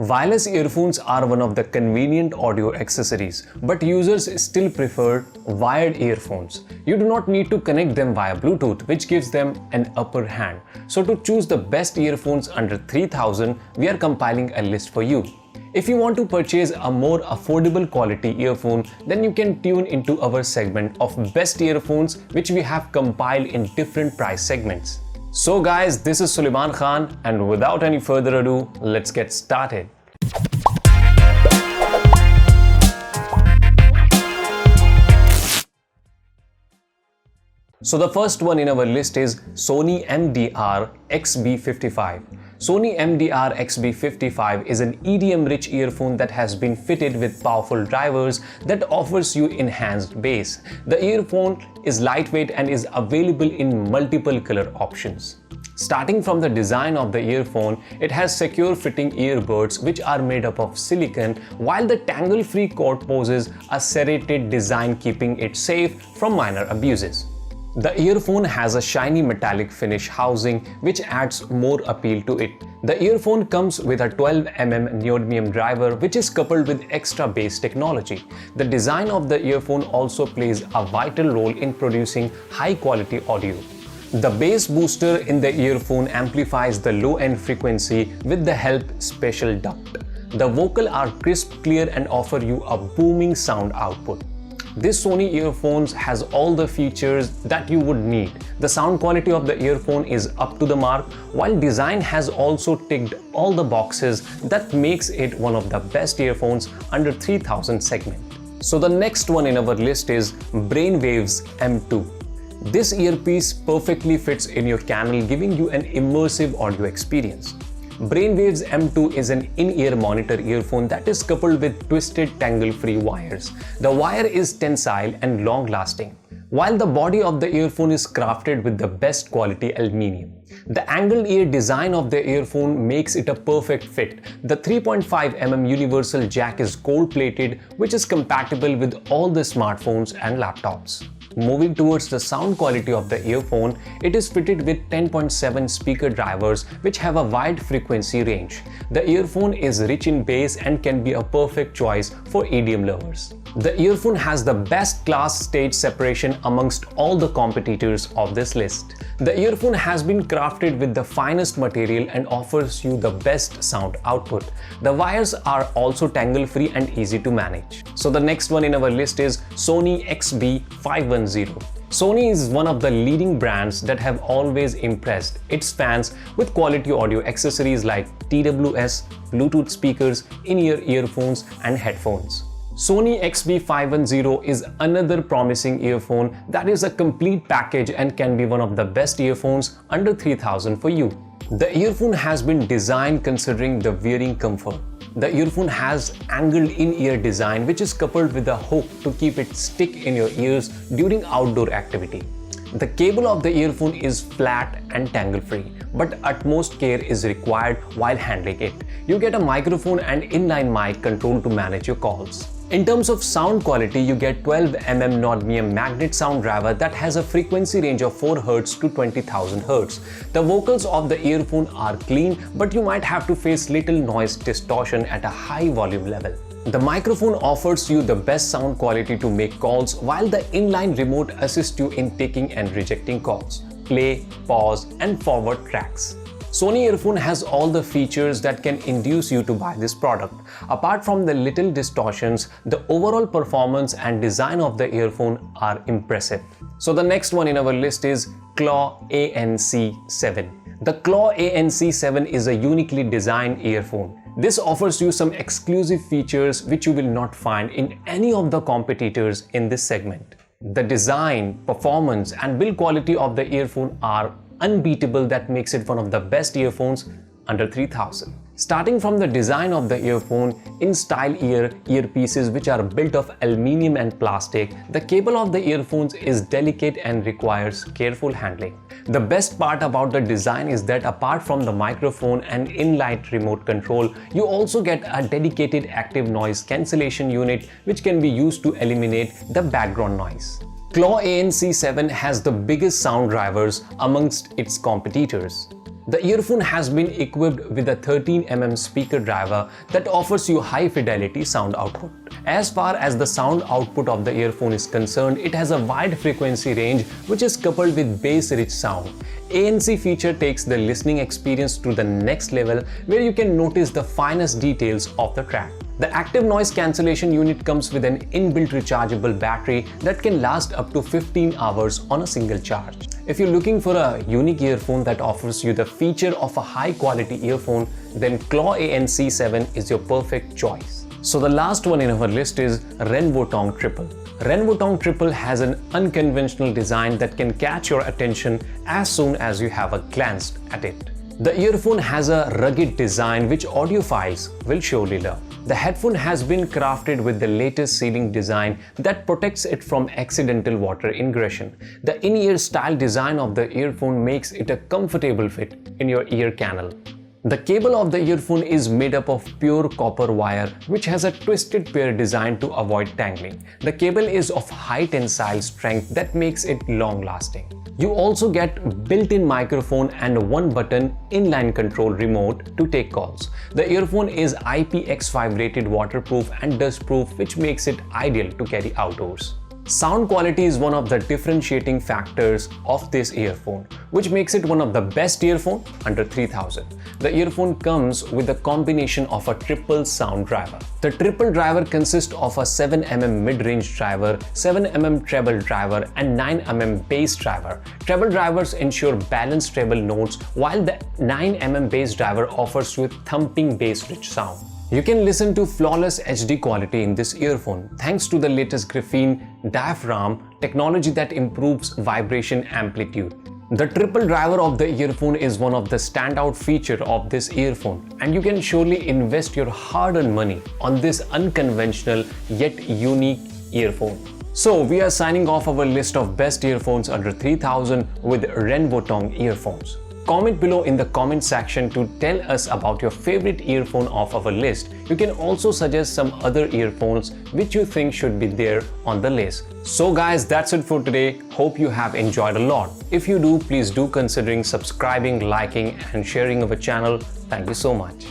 Wireless earphones are one of the convenient audio accessories, but users still prefer wired earphones. You do not need to connect them via Bluetooth, which gives them an upper hand. So to choose the best earphones under 3000, we are compiling a list for you. If you want to purchase a more affordable quality earphone, then you can tune into our segment of best earphones, which we have compiled in different price segments. So guys, this is Sulaiman Khan, and without any further ado, let's get started. So the first one in our list is Sony MDR XB55. Sony MDR XB55 is an EDM-rich earphone that has been fitted with powerful drivers that offers you enhanced bass. The earphone is lightweight and is available in multiple color options. Starting from the design of the earphone, it has secure fitting earbuds which are made up of silicone, while the tangle-free cord poses a serrated design, keeping it safe from minor abuses. The earphone has a shiny metallic finish housing which adds more appeal to it. The earphone comes with a 12mm neodymium driver which is coupled with extra bass technology. The design of the earphone also plays a vital role in producing high-quality audio. The bass booster in the earphone amplifies the low-end frequency with the HELP special duct. The vocals are crisp, clear and offer you a booming sound output. This Sony earphones has all the features that you would need. The sound quality of the earphone is up to the mark, while design has also ticked all the boxes that makes it one of the best earphones under 3000 segment. So the next one in our list is Brainwaves M2. This earpiece perfectly fits in your canal, giving you an immersive audio experience. Brainwaves M2 is an in-ear monitor earphone that is coupled with twisted tangle-free wires. The wire is tensile and long-lasting, while the body of the earphone is crafted with the best quality aluminium. The angled ear design of the earphone makes it a perfect fit. The 3.5mm universal jack is gold-plated, which is compatible with all the smartphones and laptops. Moving towards the sound quality of the earphone, it is fitted with 10.7 speaker drivers which have a wide frequency range. The earphone is rich in bass and can be a perfect choice for EDM lovers. The earphone has the best class stage separation amongst all the competitors of this list. The earphone has been crafted with the finest material and offers you the best sound output. The wires are also tangle-free and easy to manage. So the next one in our list is Sony XB510. Sony is one of the leading brands that have always impressed its fans with quality audio accessories like TWS, Bluetooth speakers, in-ear earphones and headphones. Sony XB510 is another promising earphone that is a complete package and can be one of the best earphones under 3000 for you. The earphone has been designed considering the wearing comfort. The earphone has angled in-ear design which is coupled with a hook to keep it stick in your ears during outdoor activity. The cable of the earphone is flat and tangle-free, but utmost care is required while handling it. You get a microphone and inline mic control to manage your calls. In terms of sound quality, you get 12mm neodymium magnet sound driver that has a frequency range of 4 Hz to 20,000 Hz. The vocals of the earphone are clean, but you might have to face little noise distortion at a high volume level. The microphone offers you the best sound quality to make calls, while the inline remote assists you in taking and rejecting calls, play, pause and forward tracks. Sony earphone has all the features that can induce you to buy this product. Apart from the little distortions, the overall performance and design of the earphone are impressive. So the next one in our list is Claw ANC7. The Claw ANC7 is a uniquely designed earphone. This offers you some exclusive features which you will not find in any of the competitors in this segment. The design, performance and build quality of the earphone are unbeatable, that makes it one of the best earphones under 3000. Starting from the design of the earphone, in style earpieces which are built of aluminium and plastic, the cable of the earphones is delicate and requires careful handling. The best part about the design is that apart from the microphone and in-flight remote control, you also get a dedicated active noise cancellation unit which can be used to eliminate the background noise. Claw ANC7 has the biggest sound drivers amongst its competitors. The earphone has been equipped with a 13mm speaker driver that offers you high-fidelity sound output. As far as the sound output of the earphone is concerned, it has a wide frequency range which is coupled with bass-rich sound. ANC feature takes the listening experience to the next level, where you can notice the finest details of the track. The active noise cancellation unit comes with an inbuilt rechargeable battery that can last up to 15 hours on a single charge. If you're looking for a unique earphone that offers you the feature of a high-quality earphone, then Claw ANC7 is your perfect choice. So the last one in our list is Renwotong Triple. Renwotong Triple has an unconventional design that can catch your attention as soon as you have a glance at it. The earphone has a rugged design which audiophiles will surely love. The headphone has been crafted with the latest sealing design that protects it from accidental water ingression. The in-ear style design of the earphone makes it a comfortable fit in your ear canal. The cable of the earphone is made up of pure copper wire, which has a twisted pair designed to avoid tangling. The cable is of high tensile strength that makes it long-lasting. You also get built-in microphone and one-button inline control remote to take calls. The earphone is IPX5 rated waterproof and dustproof, which makes it ideal to carry outdoors. Sound quality is one of the differentiating factors of this earphone, which makes it one of the best earphones under 3000. The earphone comes with a combination of a triple sound driver. The triple driver consists of a 7mm mid-range driver, 7mm treble driver, and 9mm bass driver. Treble drivers ensure balanced treble notes, while the 9mm bass driver offers you thumping bass-rich sound. You can listen to flawless HD quality in this earphone thanks to the latest graphene diaphragm technology that improves vibration amplitude. The triple driver of the earphone is one of the standout features of this earphone, and you can surely invest your hard-earned money on this unconventional yet unique earphone. So we are signing off our list of best earphones under 3000 with Renwotong earphones. Comment below in the comment section to tell us about your favorite earphone of our list. You can also suggest some other earphones which you think should be there on the list. So guys, that's it for today. Hope you have enjoyed a lot. If you do, please do considering subscribing, liking and sharing our channel. Thank you so much.